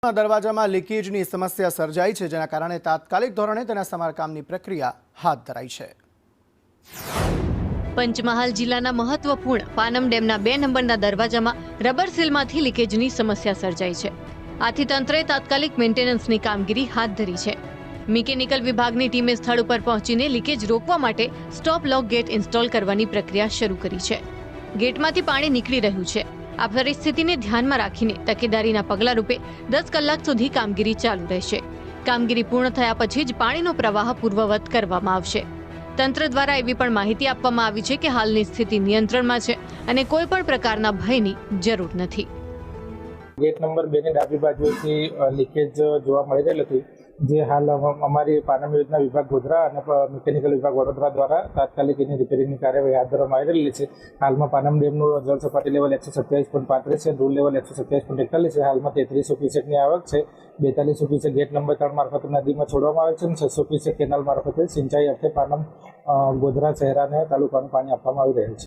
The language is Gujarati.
દરવાજામાં લીકેજની સમસ્યા સર્જાઈ છે, જેના કારણે તાત્કાલિક ધોરણે તેના સમારકામની પ્રક્રિયા હાથ ધરાઈ છે. પંચમહાલ જિલ્લાના મહત્વપૂર્ણ પાનમ ડેમના 2 નંબરના દરવાજામાં રબર સીલમાંથી લીકેજની સમસ્યા સર્જાઈ છે. આથી તંત્રએ તાત્કાલિક મેન્ટેનન્સની કામગીરી હાથ ધરી છે. મિકેનિકલ વિભાગની ટીમે સ્થળ ઉપર પહોંચીને લીકેજ રોકવા માટે સ્ટોપ લોક ગેટ ઇન્સ્ટોલ કરવાની પ્રક્રિયા શરૂ કરી છે. ગેટમાંથી પાણી નીકળી રહ્યું છે. આ પરિસ્થિતિને ધ્યાનમાં રાખીને તકેદારીના પગલા રૂપે 10 કલાક સુધી કામગીરી ચાલુ રહેશે. કામગીરી પૂર્ણ થયા પછી જ પાણીનો પ્રવાહ પૂર્વવત કરવામાં આવશે. તંત્ર દ્વારા એવી પણ માહિતી આપવામાં આવી છે કે હાલની સ્થિતિ નિયંત્રણમાં છે અને કોઈ પણ પ્રકારના ભયની જરૂર નથી. ગેટ નંબર 2 ની ડાબી બાજુથી લીકેજ જોવા મળી રહેલ હતી, જે હાલ અમારી પાનમ યોજના વિભાગ ગોધરા અને મિકેનિકલ વિભાગ વડોદરા દ્વારા તાત્કાલિક એની રિપેરિંગની કાર્યવાહી હાથ ધરવામાં આવી રહેલી છે. હાલમાં પાનમ ડેમનું જળ સપાટી લેવલ 127.35 છે, ધૂળ લેવલ 127.41 છે. હાલમાં 3300 ક્યુસેકની આવક છે. 4200 ક્યુસેક ગેટ નંબર 3 મારફતે નદીમાં છોડવામાં આવે છે અને 600 ક્યુસેક કેનાલ મારફતે સિંચાઈ અર્થે પાનમ ગોધરા શહેરાને તાલુકાનું પાણી આપવામાં આવી રહ્યું છે.